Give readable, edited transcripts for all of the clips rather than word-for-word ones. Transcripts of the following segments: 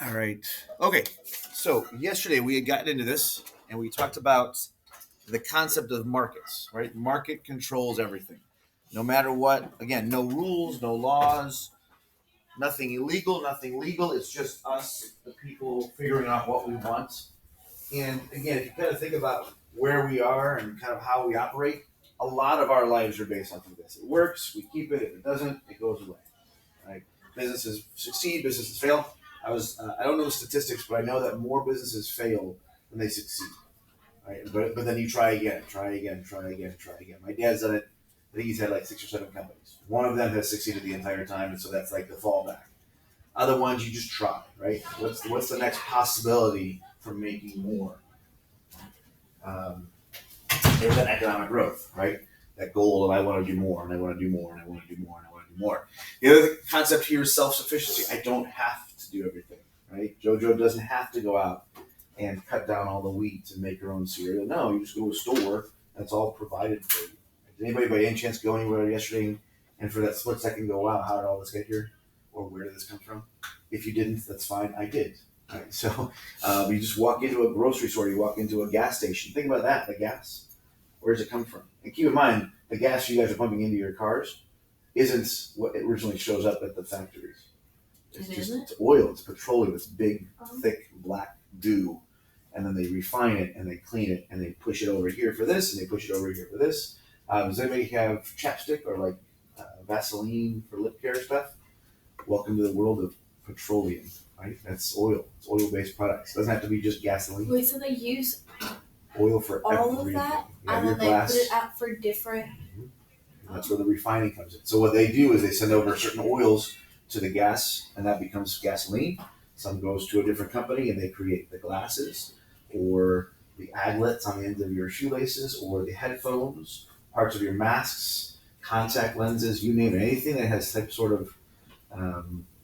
All right. Okay. So yesterday we had gotten into this and we talked about the concept of markets, right? Market controls everything. No matter what, again, no rules, no laws, nothing illegal, nothing legal. It's just us, the people, figuring out what we want. And again, if you kind of think about where we are and kind of how we operate, a lot of our lives are based off of this. It works, we keep it. If it doesn't, it goes away. Right? Businesses succeed, businesses fail. I don't know the statistics, but I know that more businesses fail than they succeed. Right? But then you try again, try again, try again, try again. My dad's done it. I think he's had like 6 or 7 companies. One of them has succeeded the entire time, and so that's like the fallback. Other ones you just try, right? What's the next possibility for making more? Um, there's that economic growth, right? That goal of I want to do more, and I want to do more, and I want to do more, and I want to do more. The other concept here is self-sufficiency. I don't have to do everything, right? JoJo doesn't have to go out and cut down all the wheat and make her own cereal. No, you just go to a store. That's all provided for you. Did anybody by any chance go anywhere yesterday and for that split second go, wow, how did all this get here? Or where did this come from? If you didn't, that's fine. I did. Right? So you just walk into a grocery store, you walk into a gas station. Think about that, the gas. Where does it come from? And keep in mind, the gas you guys are pumping into your cars isn't what it originally shows up at the factories. It's oil, it's petroleum, it's big, thick, black goo. And then they refine it and they clean it and they push it over here for this and they push it over here for this. Does anybody have chapstick or like Vaseline for lip care stuff? Welcome to the world of petroleum, right? That's oil. It's oil-based products. It doesn't have to be just gasoline. Wait, so they use oil for all of that, and then they put it out for different. And that's where the refining comes in. So what they do is they send over certain oils to the gas, and that becomes gasoline. Some goes to a different company, and they create the glasses, or the aglets on the ends of your shoelaces, or the headphones, parts of your masks, contact lenses, you name it. Anything that has type sort of,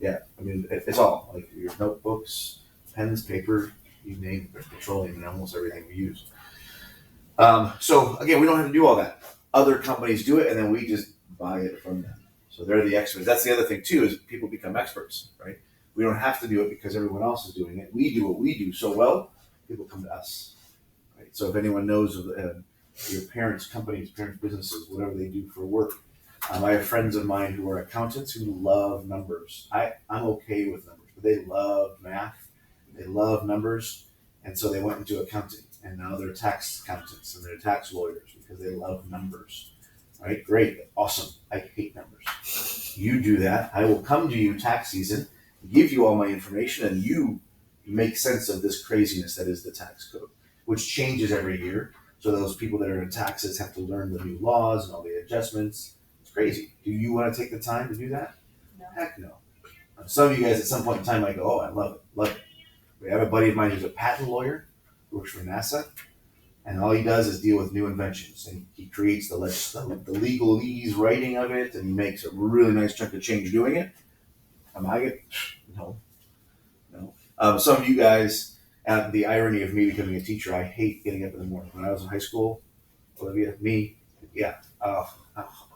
it's all like your notebooks, pens, paper, you name it. There's petroleum in almost everything we use. So again, we don't have to do all that. Other companies do it, and then we just buy it from them. So they're the experts. That's the other thing too, is people become experts, right? We don't have to do it because everyone else is doing it. We do what we do so well, people come to us, right? So if anyone knows of your parents' companies, parents' businesses, whatever they do for work, I have friends of mine who are accountants who love numbers. I'm okay with numbers, but they love math. They love numbers, and so they went into accounting. And now they're tax accountants and they're tax lawyers because they love numbers. Right? Great. Awesome. I hate numbers. You do that. I will come to you tax season, give you all my information, and you make sense of this craziness that is the tax code, which changes every year. So those people that are in taxes have to learn the new laws and all the adjustments. It's crazy. Do you want to take the time to do that? No. Heck no. Some of you guys at some point in time might go, oh, I love it. Love it. We have a buddy of mine who's a patent lawyer, works for NASA, and all he does is deal with new inventions. And he creates the legalese writing of it, and he makes a really nice chunk of change doing it. Am I good? No. Some of you guys, the irony of me becoming a teacher, I hate getting up in the morning. When I was in high school, Olivia, I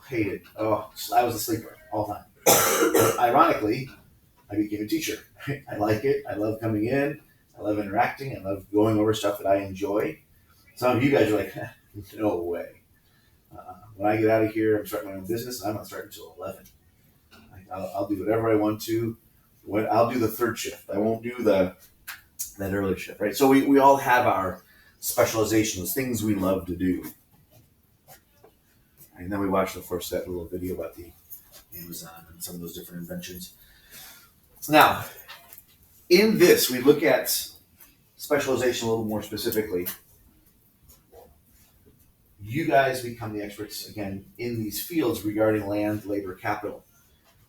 hated it. Oh, I was a sleeper all the time. Ironically, I became a teacher. I like it. I love coming in. I love interacting. I love going over stuff that I enjoy. Some of you guys are like, no way. When I get out of here, I'm starting my own business, and I'm not starting until 11. I'll do whatever I want to. I'll do the third shift. I won't do that early shift, right? So we all have our specializations, things we love to do. And then we watched, of course, that little video about the Amazon and some of those different inventions. Now, in this, we look at specialization a little more specifically. You guys become the experts, again, in these fields regarding land, labor, capital.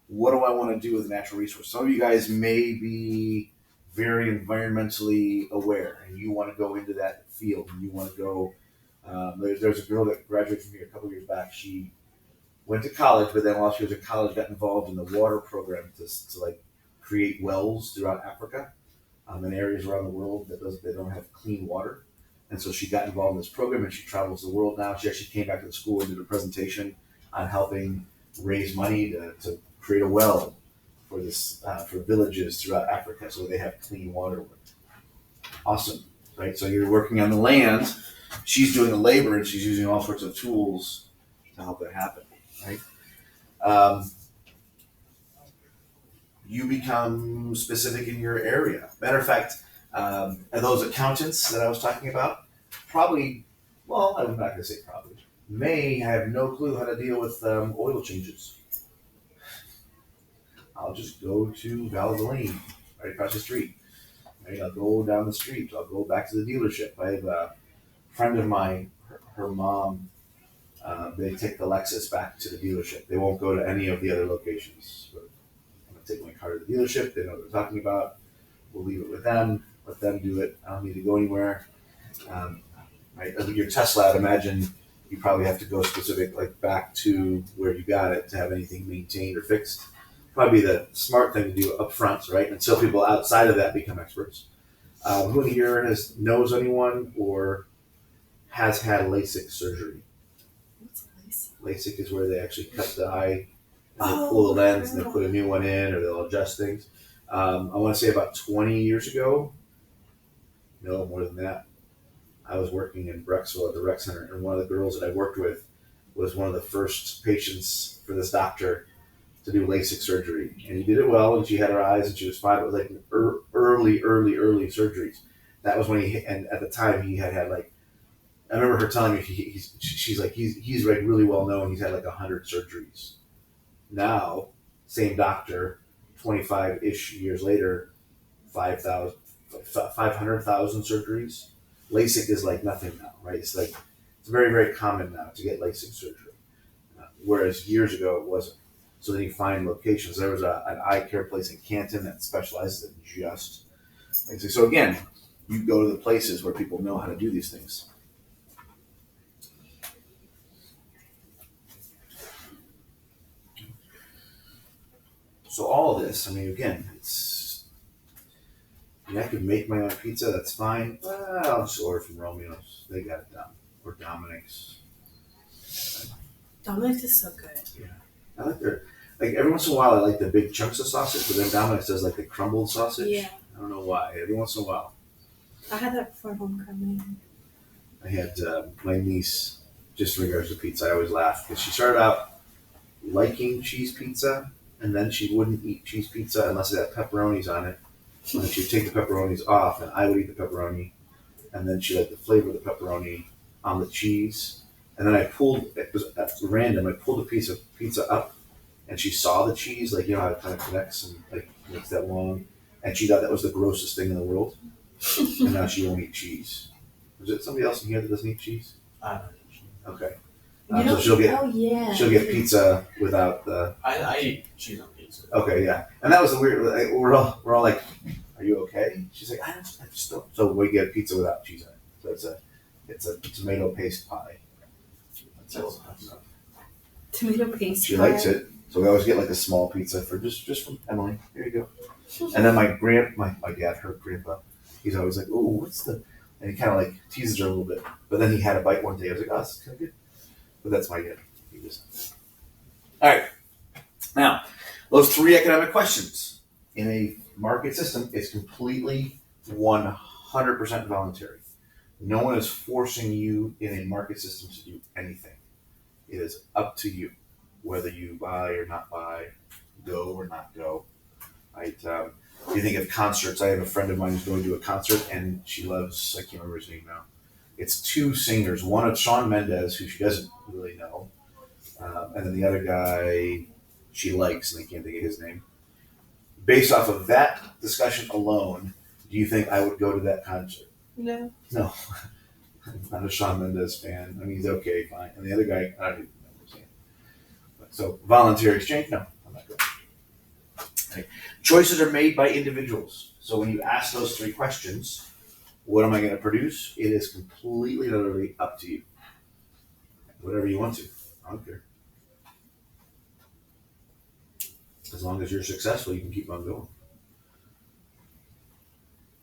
What do I want to do with natural resources? Some of you guys may be very environmentally aware, and you want to go into that field, and you want to go. There's a girl that graduated from here a couple of years back. She went to college, but then while she was in college, got involved in the water program to like create wells throughout Africa, in areas around the world that don't have clean water. And so she got involved in this program, and she travels the world now. She actually came back to the school and did a presentation on helping raise money to create a well for this for villages throughout Africa, so they have clean water. Awesome, right? So you're working on the land. She's doing the labor, and she's using all sorts of tools to help it happen, right? You become specific in your area. Matter of fact, and those accountants that I was talking about probably, well, I'm not going to say probably, may have no clue how to deal with oil changes. I'll just go to Valvoline, right across the street. Right? I'll go down the street. I'll go back to the dealership. I have a friend of mine, her mom, they take the Lexus back to the dealership. They won't go to any of the other locations. But I'm going to take my car to the dealership. They know what they're talking about. We'll leave it with them. Let them do it. I don't need to go anywhere. Right? Your Tesla, I'd imagine you probably have to go specific, like back to where you got it to have anything maintained or fixed. Probably the smart thing to do up front, right? Until people outside of that become experts. Who in here knows anyone or has had LASIK surgery? What's LASIK? LASIK is where they actually cut the eye and they pull the lens and they put a new one in, or they'll adjust things. I want to say about 20 years ago, no more than that, I was working in Brecksville at the rec center, and one of the girls that I worked with was one of the first patients for this doctor to do LASIK surgery. And he did it well, and she had her eyes and she was fine. It was like early surgeries. That was when and at the time he had like, I remember her telling me she's like, he's like really well known. He's had like 100 surgeries. Now, same doctor, 25-ish years later, 500,000 surgeries. LASIK is like nothing now, right? It's like, it's very, very common now to get LASIK surgery. Whereas years ago it wasn't. So then you find locations. There was an eye care place in Canton that specializes in just. So again, you go to the places where people know how to do these things. So all of this, I mean, again, I could make my own pizza. That's fine. I'll just order from Romeo's. They got it done. Or Dominic's. Dominic's is so good. Yeah, I like their. Like every once in a while, I like the big chunks of sausage, but then Dominic's does like the crumbled sausage. Yeah. I don't know why. Every once in a while. I had that before homecoming. I had my niece, just in regards to pizza, I always laugh because she started out liking cheese pizza, and then she wouldn't eat cheese pizza unless it had pepperonis on it. And then she'd take the pepperonis off, and I would eat the pepperoni, and then she liked the flavor of the pepperoni on the cheese. And then it was at random, I pulled a piece of pizza up, and she saw the cheese, like, you know how it kind of connects and like makes that long, and she thought that was the grossest thing in the world. And now she won't eat cheese. Is it somebody else in here that doesn't eat cheese? I don't eat cheese. Okay. So she'll get yeah. she'll get pizza without the. I eat cheese on pizza. Okay, yeah, and that was the weird. Like, we're all like, "Are you okay?" She's like, I just don't. So we get pizza without cheese on it. So it's a tomato paste pie. That's enough. Tomato paste. She likes it, so we always get like a small pizza for just from Emily. Here you go. And then my dad, her grandpa, he's always like, "Oh, what's the?" And he kind of like teases her a little bit. But then he had a bite one day. I was like, "Oh, this is kind of good." But that's my dad. He just. All right. Now, those 3 economic questions in a market system is completely 100% voluntary. No one is forcing you in a market system to do anything. It is up to you whether you buy or not buy, go or not go. Right? You think of concerts. I have a friend of mine who's going to a concert, and she loves, I can't remember his name now. It's 2 singers. One is Shawn Mendes, who she doesn't really know. And then the other guy she likes, and I can't think of his name. Based off of that discussion alone, do you think I would go to that concert? No. No. I'm not a Shawn Mendes fan. I mean, he's okay, fine. And the other guy, I don't even remember his name. So, voluntary exchange? No, I'm not going. Okay. Choices are made by individuals. So when you ask those 3 questions, what am I going to produce? It is completely and utterly up to you. Whatever you want to. I don't care. As long as you're successful, you can keep on going.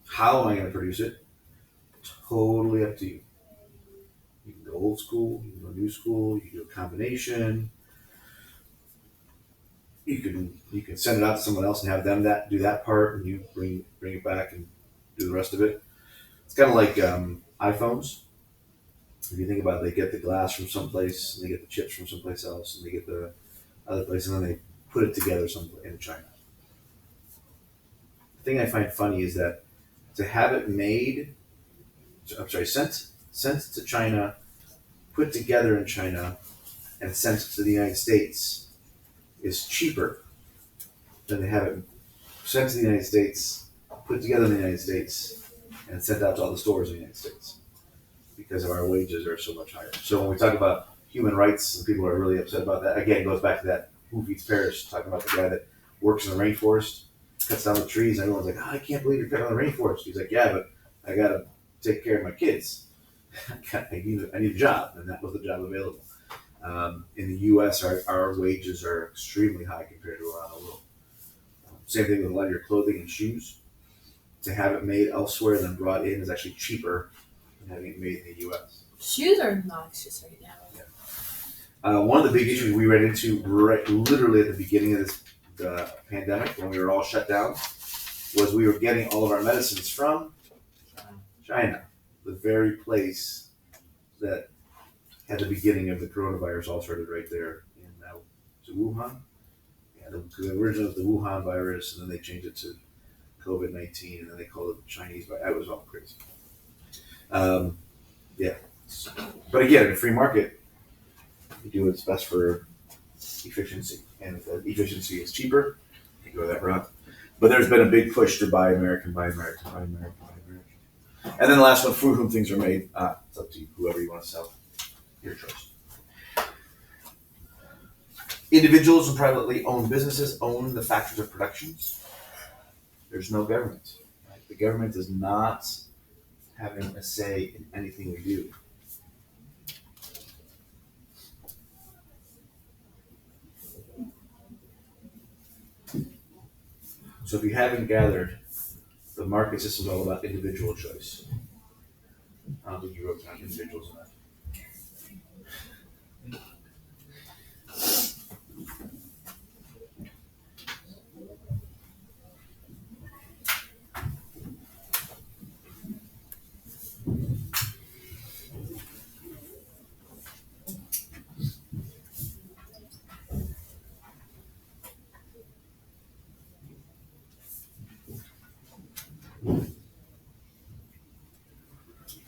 How am I going to produce it? Totally up to you. You can go old school, you can go new school, you can do a combination. you can send it out to someone else and have them do that part, and you bring it back and do the rest of it. It's kind of like iPhones. If you think about it, they get the glass from someplace, and they get the chips from someplace else, and they get the other place, and then they put it together someplace in China. The thing I find funny is that to have it made, sent to China, put together in China, and sent to the United States is cheaper than to have it sent to the United States, put together in the United States, and sent out to all the stores in the United States because of our wages are so much higher. So when we talk about human rights and people are really upset about that, again, it goes back to that Who Feeds Paris, talking about the guy that works in the rainforest, cuts down the trees, and everyone's like, oh, I can't believe you're cutting down the rainforest. He's like, yeah, but I got to take care of my kids. I need a job, and that was the job available. In the U.S., our wages are extremely high compared to around the world. Same thing with a lot of your clothing and shoes. To have it made elsewhere than brought in is actually cheaper than having it made in the U.S. Shoes are obnoxious right now. One of the big issues we ran into literally at the beginning of the pandemic, when we were all shut down, was we were getting all of our medicines from China, the very place that had the beginning of the coronavirus all started right there in Wuhan. Yeah, the original was the Wuhan virus, and then they changed it to COVID-19, and then they called it the Chinese virus. That was all crazy. Yeah. But again, in a free market, you do what's best for efficiency. And if the efficiency is cheaper, you go that route. But there's been a big push to buy American, buy American, buy American, buy American. And then the last one, through whom things are made. It's up to you, whoever you want to sell. Your choice. Individuals and privately owned businesses own the factors of productions. There's no government. Right? The government is not having a say in anything we do. So if you haven't gathered, the market system is all about individual choice. I don't think you wrote down individuals in that.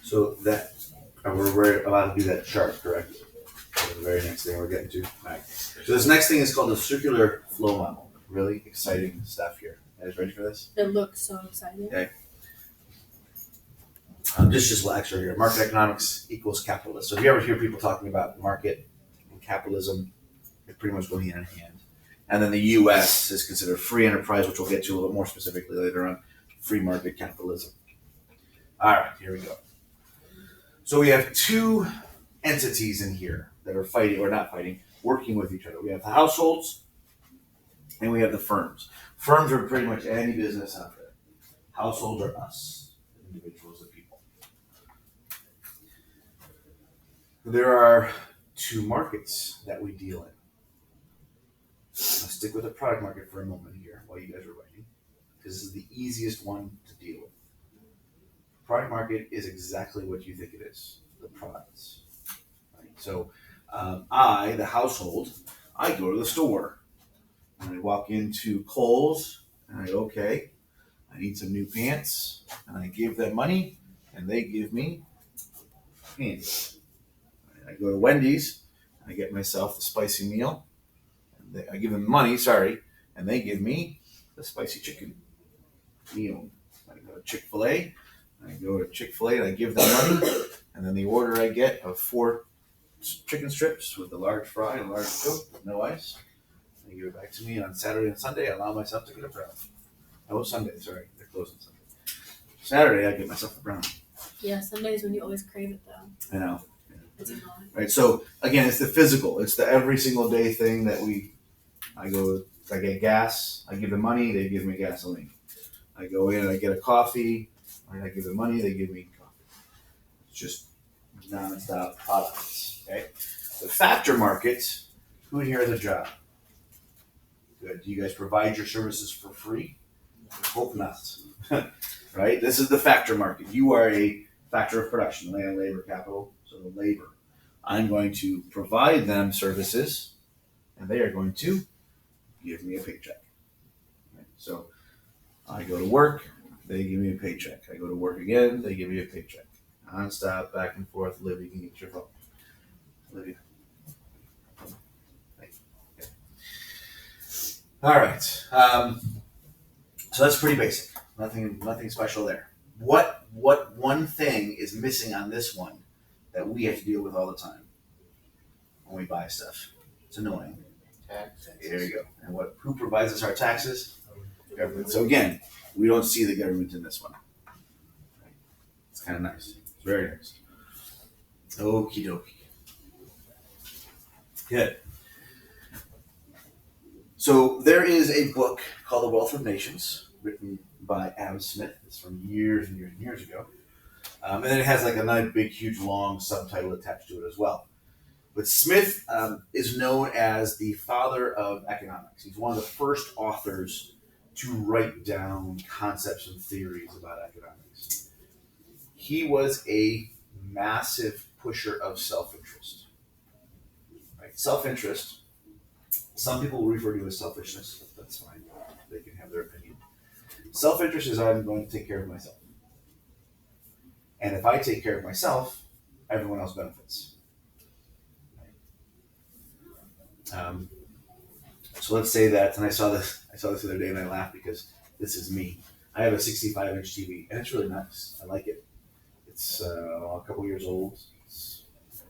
So that we're about to do that chart, correct? So the very next thing we're getting to. All right. So this next thing is called the circular flow model. Really exciting stuff here. You guys ready for this? It looks so exciting. Okay. Just lecture here. Market economics equals capitalism. So if you ever hear people talking about market and capitalism, they pretty much go hand in hand. And then the U.S. is considered free enterprise, which we'll get to a little bit more specifically later on. Free market capitalism. All right, here we go. So we have two entities in here that are fighting, or not fighting, working with each other. We have the households and we have the firms. Firms are pretty much any business out there. Households are us, individuals and people. There are two markets that we deal in. I'll stick with the product market for a moment here while you guys are writing, because this is the easiest one to deal with. Product market is exactly what you think it is, the products. Right? So I, the household, I go to the store and I walk into Kohl's and I go, okay, I need some new pants, and I give them money and they give me pants. I go to Wendy's and I get myself the spicy meal. And I give them money, and they give me the spicy chicken meal. I go to Chick-fil-A. I go to Chick-fil-A and I give them money, and then the order I get of 4 chicken strips with a large fry and a large Coke with no ice. They give it back to me, and on Saturday and Sunday I allow myself to get a brownie. Oh, Sunday, sorry, they're closed on Sunday. Saturday I get myself a brownie. Yeah, Sundays when you always crave it though. I know. It's annoying. Right, so again, it's the physical. It's the every single day thing that I get gas, I give them money, they give me gasoline. I go in, I get a coffee, and I give them money, they give me coffee. It's just non-stop products, okay? The factor market, who in here has a job? Good. Do you guys provide your services for free? Hope not. Right? This is the factor market. You are a factor of production, land, labor, capital, so the labor. I'm going to provide them services, and they are going to give me a paycheck. Right? So I go to work, they give me a paycheck. I go to work again, they give me a paycheck. Non-stop, back and forth, Livy, you can get your phone. Livy. All right. So that's pretty basic. Nothing special there. What one thing is missing on this one that we have to deal with all the time when we buy stuff? It's annoying. Tax. There you go. And who provides us our taxes? Government. So again, we don't see the government in this one. It's kind of nice. It's very nice. Okie dokie. Good. So there is a book called The Wealth of Nations, written by Adam Smith. It's from years and years and years ago. And then it has like a nice, big, huge, long subtitle attached to it as well. But Smith is known as the father of economics. He's one of the first authors to write down concepts and theories about economics. He was a massive pusher of self-interest. Right? Self-interest, some people refer to it as selfishness. That's fine. They can have their opinion. Self-interest is I'm going to take care of myself. And if I take care of myself, everyone else benefits. So let's say that, and I saw this the other day and I laughed because this is me. I have a 65-inch TV and it's really nice. I like it. It's a couple years old. It's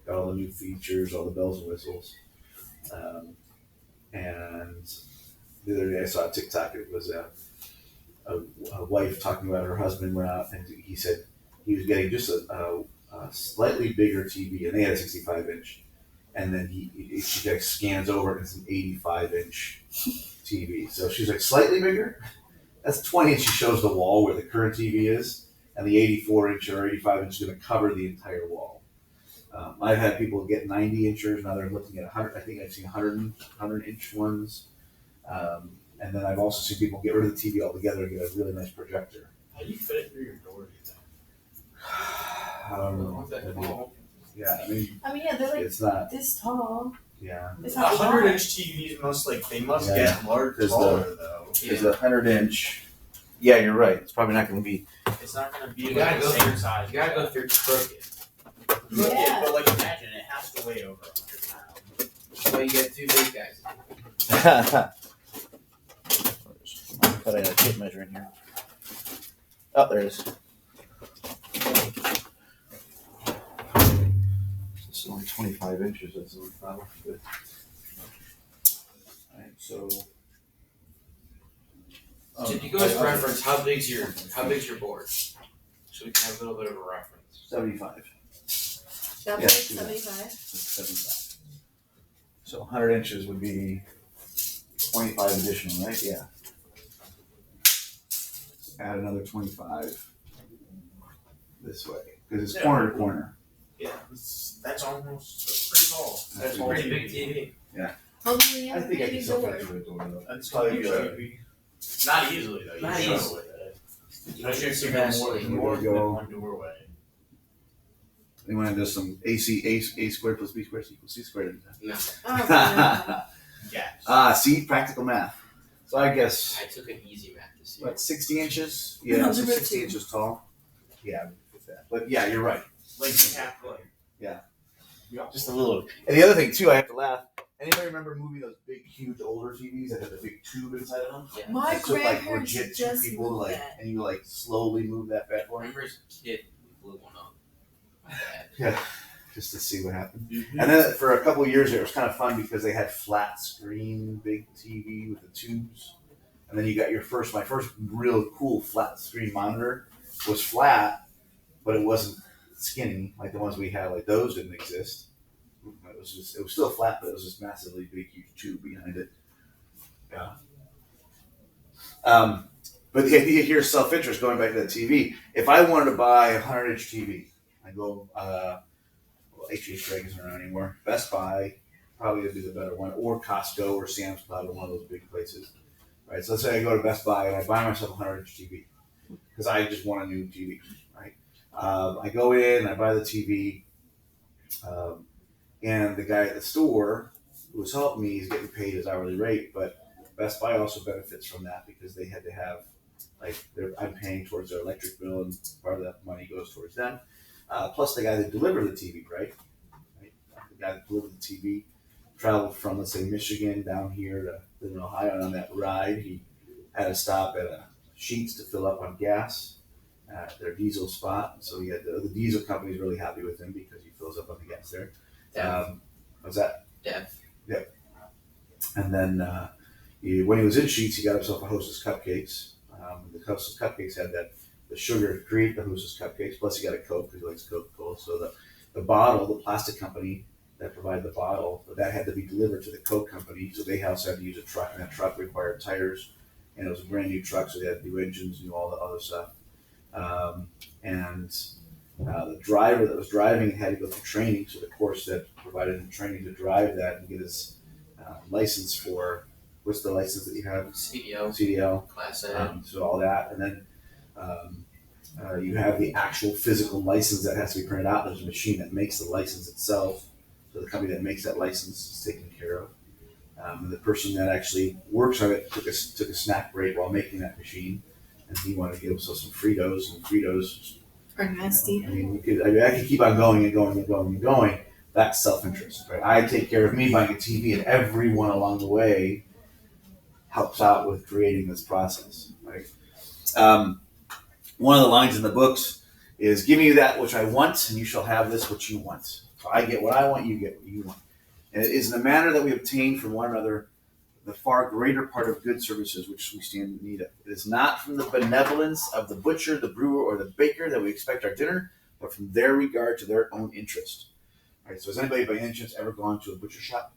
got all the new features, all the bells and whistles. And the other day I saw a TikTok. It was a wife talking about her husband went out and he said he was getting just a slightly bigger TV, and they had a 65-inch. And then she like scans over and it's an 85-inch TV. So she's like slightly bigger. That's 20, and she shows the wall where the current TV is, and the 84-inch or 85-inch is going to cover the entire wall. I've had people get 90-inchers. Now they're looking at 100. I think I've seen 100-inch ones. And then I've also seen people get rid of the TV altogether and get a really nice projector. How do you fit it through your door, do you think? I don't know. What's that called? Yeah, I mean, yeah, they're like it's not. this tall. Yeah. It's not 100-inch TVs must Yeah. get large There's taller though. There's a 100-inch. Yeah, you're right. It's probably not going to be. It's not gonna be You like gotta the go same through- size. You gotta go through crooked. Yeah. But like imagine it has to weigh over 100 pounds. That's why you get two big guys. I thought I had a tape measure in here. Oh, there it is. It's only 25 inches. That's probably good. All right, so. Did you guys reference how big's your board? So we can have a little bit of a reference. 75. That Yeah, was do that. 75. That's 75. So 100 inches would be 25 additional, right? Yeah. Add another 25 this way because it's Yeah. corner to corner. Yeah, that's pretty tall. That's It's a pretty big TV. Hopefully, I think I can pretty still door. fit through a door though. That's probably probably be like- not easily though. You Not struggle easily. with it. Especially if you Eventually. go more Here north we than go. one doorway. Anyone have just some A squared plus B squared equals C squared? Oh, Yes. See, practical math. So I guess I took an easy math this year. what 60 inches? Yeah, so Algebra 60 two. inches tall. Yeah, with that. But yeah, you're right. Like halfway. Just a little. And the other thing too, I have to laugh. Anybody remember moving those big, huge, older TVs that had the big tube inside of them? Yeah. My It took like grandparents legit two just people to moved like, that. and you like slowly move that bad I boy. remember as a kid, we blew one up. My dad. Yeah, just to see what happened. Mm-hmm. And then for a couple of years, it was kind of fun because they had flat screen, big TV with the tubes. And then you got my first real cool flat screen monitor was flat, but it wasn't skinny like the ones we had. Like those didn't exist. It was still flat, but it was this massively big, huge tube behind it. Yeah. But the idea here is self-interest. Going back to the TV, if I wanted to buy a 100-inch TV, I go. H.H. Gregg isn't around anymore. Best Buy, probably would be the better one, or Costco or Sam's Club or one of those big places, right? So let's say I go to Best Buy and I buy myself a 100-inch TV because I just want a new TV, right? I go in, I buy the TV, and the guy at the store who was helping me is getting paid his hourly rate, but Best Buy also benefits from that because they had to have, I'm paying towards their electric bill, and part of that money goes towards them. Plus the guy that delivered the TV, right? The guy that delivered the TV traveled from, let's say, Michigan down here to live in Ohio, and on that ride, he had to stop at a Sheetz to fill up on gas at their diesel spot. So he had the diesel company's really happy with him because he fills up on the gas there. What's that? Depth. Yep. And then when he was in Sheetz, he got himself a Hostess Cupcakes. The Hostess Cupcakes had the sugar to create the Hostess Cupcakes. Plus, he got a Coke because he likes Coca-Cola. So the bottle, the plastic company that provided the bottle, that had to be delivered to the Coke company. So they also had to use a truck, and that truck required tires. And it was a brand new truck, so they had new engines, and all the other stuff. The driver that was driving had to go through training. So the course that provided him training to drive that and get his license for, what's the license that you have? CDL. Class A. So all that, and then you have the actual physical license that has to be printed out. There's a machine that makes the license itself, so the company that makes that license is taken care of. And the person that actually works on it took a snack break while making that machine, and he wanted to give himself some Fritos, and Fritos Are nasty. I could keep on going and going and going and going. That's self-interest, right? I take care of me buying a TV, and everyone along the way helps out with creating this process, right? One of the lines in the books is, "Give me that which I want, and you shall have this which you want." So I get what I want, you get what you want. And it is in the manner that we obtain from one another the far greater part of good services which we stand in need of. It is not from the benevolence of the butcher, the brewer, or the baker that we expect our dinner, but from their regard to their own interest. All right, so has anybody by any chance ever gone to a butcher shop?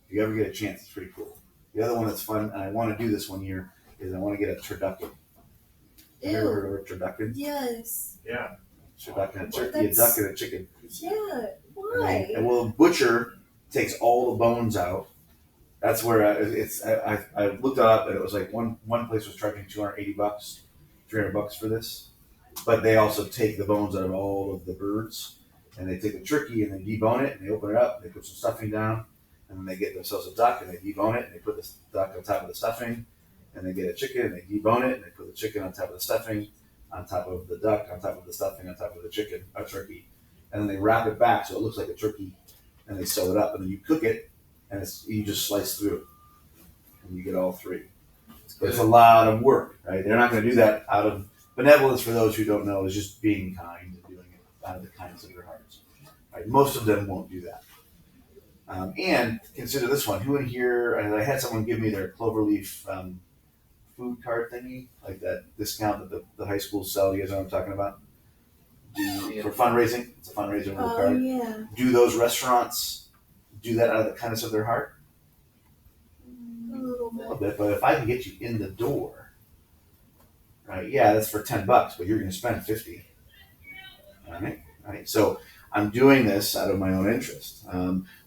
If you ever get a chance, it's pretty cool. The other one that's fun, and I want to do this one year, is I want to get a turducken. Have you ever heard of a turducken? Yes. Yeah. Turducken, a turkey, a duck, and a chicken. Yeah. Why? And well, the butcher takes all the bones out. That's where I looked it up, and it was like one place was charging $280, $300 for this, but they also take the bones out of all of the birds, and they take the turkey and they debone it, and they open it up, and they put some stuffing down, and then they get themselves a duck, and they debone it, and they put the duck on top of the stuffing, and they get a chicken, and they debone it, and they put the chicken on top of the stuffing, on top of the duck, on top of the stuffing, on top of the chicken, a turkey, and then they wrap it back so it looks like a turkey, and they sew it up, and then you cook it, and you just slice through it, and you get all three. But it's a lot of work, right? They're not going to do that out of benevolence. For those who don't know, is just being kind and doing it out of the kindness of their hearts. Right? Most of them won't do that. And consider this one. Who in here? I had someone give me their Cloverleaf food card thingy, like that discount that the high schools sell. You guys know what I'm talking about? For fundraising. It's a fundraiser food card. Yeah. Do those restaurants do that out of the kindness of their heart? A little A bit. little bit, but if I can get you in the door, right? Yeah, that's for $10, but you're going to spend $50. All right. So I'm doing this out of my own interest.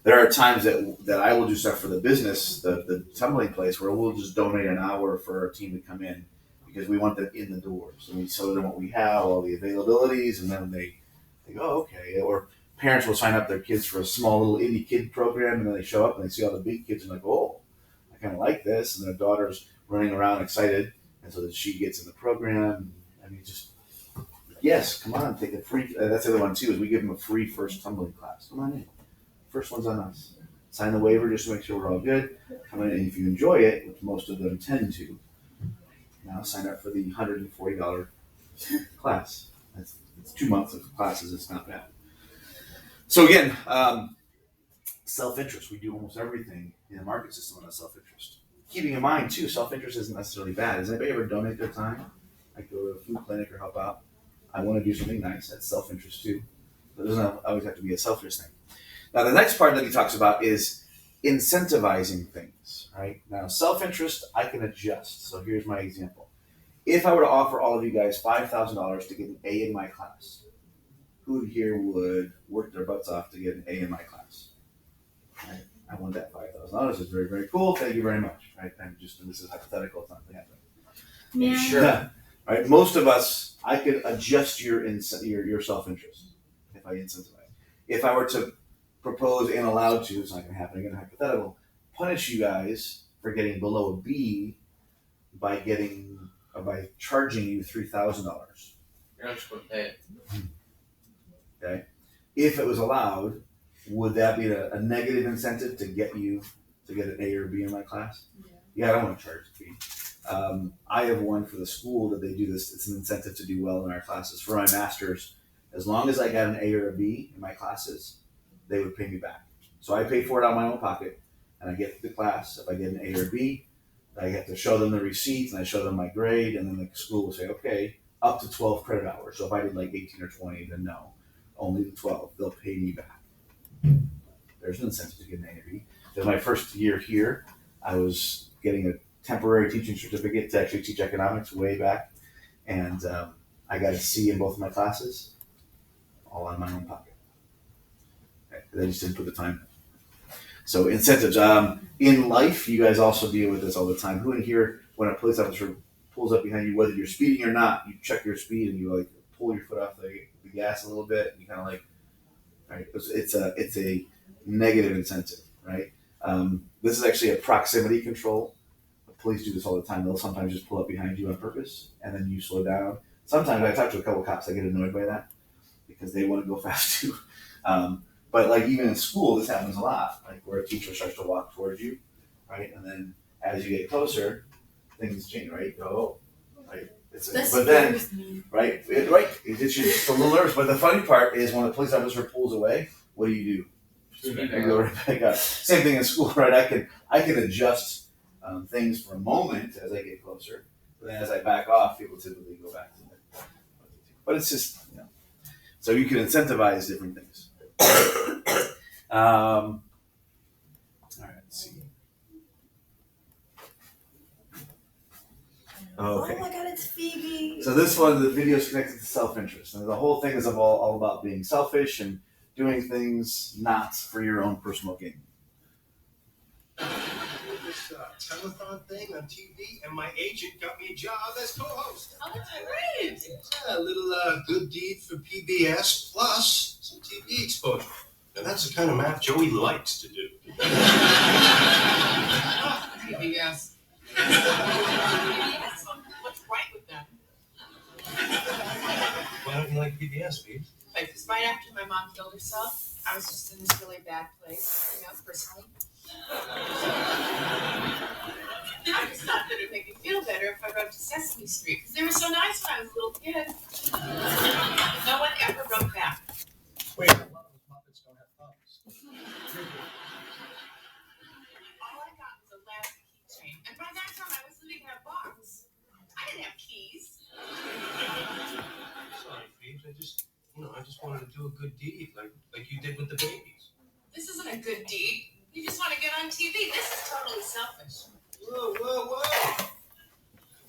There are times that I will do stuff for the business, the tumbling place, where we'll just donate an hour for our team to come in because we want them in the doors, and we show them what we have, all the availabilities, and then they go, oh, okay. Or parents will sign up their kids for a small little indie kid program, and then they show up and they see all the big kids and like, oh, I kind of like this, and their daughter's running around excited, and so that she gets in the program. I mean, just yes, come on, take a free. That's the other one too, is we give them a free first tumbling class. Come on in, first one's on us. Sign the waiver just to make sure we're all good. Come in, and if you enjoy it, which most of them tend to, now sign up for the $140 class. It's 2 months of classes. It's not bad. So again, self-interest. We do almost everything in the market system out of self-interest. Keeping in mind too, self-interest isn't necessarily bad. Has anybody ever donate their time? Like go to a food clinic or help out? I want to do something nice. That's self-interest too. It doesn't always have to be a selfish thing. Now the next part that he talks about is incentivizing things. Right? Now self-interest, I can adjust. So here's my example. If I were to offer all of you guys $5,000 to get an A in my class, who here would work their butts off to get an A in my class? Right? I want that $5,000. It's very, very cool. Thank you very much. Right? This is hypothetical. It's not happening. Yeah. Sure. Yeah. Right. Most of us, I could adjust your self-interest if I incentivize. If I were to propose and allowed to, it's not going to happen again. Hypothetical. Punish you guys for getting below a B by charging you $3,000. You're not just gonna pay it. Okay. If it was allowed, would that be a negative incentive to get you to get an A or B in my class? Yeah, I don't want to charge a fee. I have one for the school that they do this. It's an incentive to do well in our classes. For my master's, as long as I got an A or a B in my classes, they would pay me back. So I pay for it out of my own pocket, and I get to the class. If I get an A or a B, I have to show them the receipt, and I show them my grade, and then the school will say, okay, up to 12 credit hours. So if I did like 18 or 20, then no, only the 12. They'll pay me back. There's an incentive to get an A or B. Because my first year here, I was getting a temporary teaching certificate to actually teach economics way back, and I got a C in both of my classes, all out of my own pocket. They just didn't put the time in. So incentives. In life, you guys also deal with this all the time. Who in here, when a police officer pulls up behind you, whether you're speeding or not, you check your speed and you like pull your foot off the gas a little bit, and you kind of like, right? It's a negative incentive, right? This is actually a proximity control. The police do this all the time. They'll sometimes just pull up behind you on purpose, and then you slow down. Sometimes I talk to a couple of cops. I get annoyed by that because they want to go fast too. But like even in school, this happens a lot. Like where a teacher starts to walk towards you, right? And then as you get closer, things change, right? Oh, right. But then, right, it's just a little nervous. But the funny part is when the police officer pulls away, what do? You go right back up. Same thing in school, right? I can adjust things for a moment as I get closer, but then as I back off, people typically go back to it. But it's just, so you can incentivize different things. All right, let's see. Okay. Oh my god, it's Phoebe. So this one, the video is connected to self-interest, and the whole thing is all about being selfish and doing things not for your own personal gain. This telethon thing on TV, and my agent got me a job as co-host. Oh, that's great. Yeah, a little good deed for PBS plus some TV exposure. Now that's the kind of math Joey likes to do. PBS. What's right with that? Why don't you like PBS, Pete? Because right after my mom killed herself, I was just in this really bad place, personally. I just thought that it would make me feel better if I wrote to Sesame Street, because they were so nice when I was a little kid. No one ever wrote back. Wait, a lot of those Muppets don't have thumbs. All I got was a loud keychain, and by that time I was living in a box. I didn't have keys. Sorry, Pete. I just wanted to do a good deed, like you did with the babies. This isn't a good deed. You just want to get on TV. This is totally selfish. Whoa.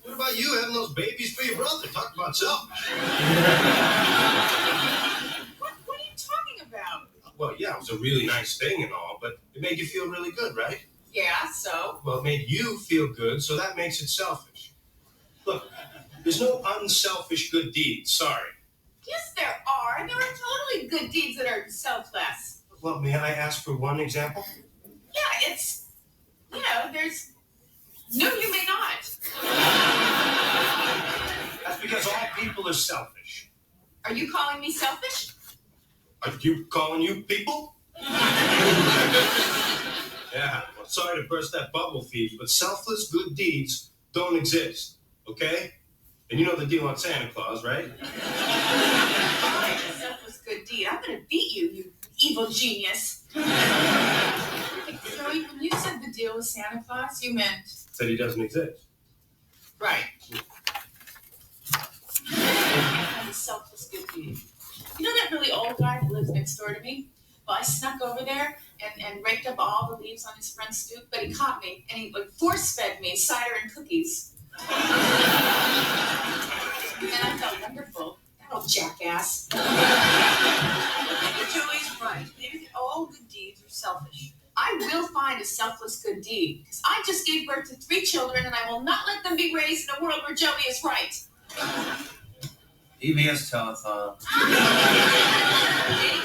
What about you having those babies for your brother? Talk about selfish. What are you talking about? Well, yeah, it was a really nice thing and all, but it made you feel really good, right? Yeah, so? Well, it made you feel good, so that makes it selfish. Look, there's no unselfish good deeds, sorry. Yes, there are. There are totally good deeds that are selfless. Well, may I ask for one example? Yeah, it's, there's... No, you may not. That's because all people are selfish. Are you calling me selfish? Are you calling you people? Yeah, well, sorry to burst that bubble, Phoebe, but selfless good deeds don't exist, okay? And you know the deal on Santa Claus, right? All right, a selfless good deed. I'm going to beat you, you evil genius. So when you said the deal with Santa Claus, you meant... Said he doesn't exist. Right. That's a selfless good deed. You know that really old guy that lives next door to me? Well, I snuck over there and raked up all the leaves on his front stoop, but he caught me, and he force-fed me cider and cookies. And I felt wonderful. That old jackass. Maybe Joey's right. Maybe all good deeds are selfish. I good deed. Because I just gave birth to 3 children and I will not let them be raised in a world where Joey is right. EBS telethon. Hey,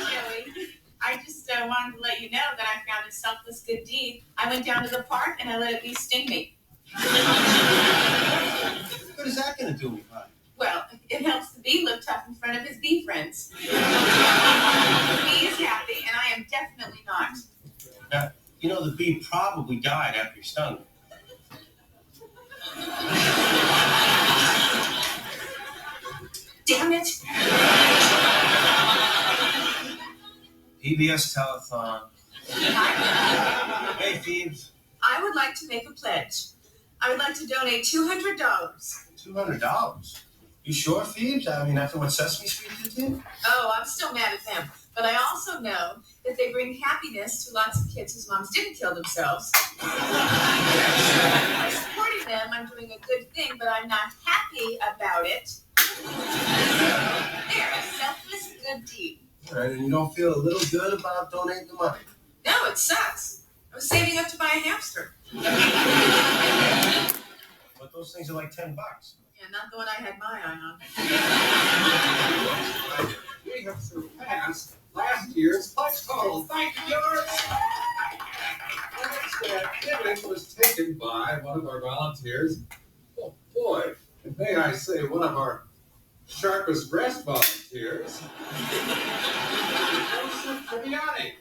Joey. I just wanted to let you know that I found a selfless good deed. I went down to the park and I let a bee sting me. What is that gonna do me, bud? Well, it helps the bee look tough in front of his bee friends. The bee is happy, and I am definitely not. You know, the bee probably died after you stung it. Damn it! PBS telethon. Hey, Phoebes. I would like to make a pledge. I would like to donate $200. $200. You sure, Phoebes? I mean, after what Sesame Street did to you? Oh, I'm still mad at them. But I also know that they bring happiness to lots of kids whose moms didn't kill themselves. By supporting them, I'm doing a good thing, but I'm not happy about it. They're a selfless good deed. All right, and you don't feel a little good about donating the money? No, it sucks. I was saving up to buy a hamster. But those things are like $10. Yeah, not the one I had my eye on. We have surpassed last year's pledge total. Thank you, George. The next activity was taken by one of our volunteers. Oh boy, and may I say one of our sharpest dressed volunteers. Joseph Tribbiani.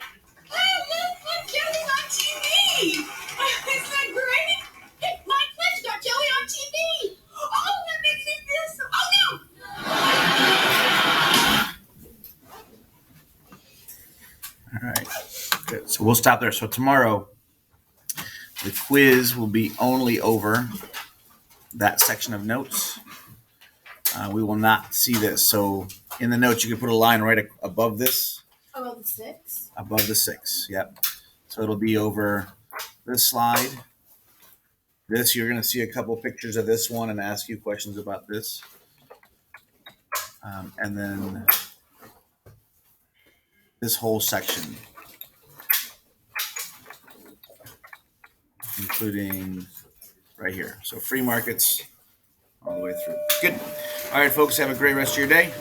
Oh, look, Joey on TV! Isn't that great? Hey, my pledge got Joey on TV! Oh, that makes me feel so... Oh, no! All right. Good. So we'll stop there. So tomorrow, the quiz will be only over that section of notes. We will not see this. So in the notes, you can put a line right above this. Oh, the 6? Above the 6. Yep. So it'll be over this slide. This, you're going to see a couple pictures of this one and ask you questions about this. And then this whole section, including right here. So free markets all the way through. Good. All right, folks, have a great rest of your day.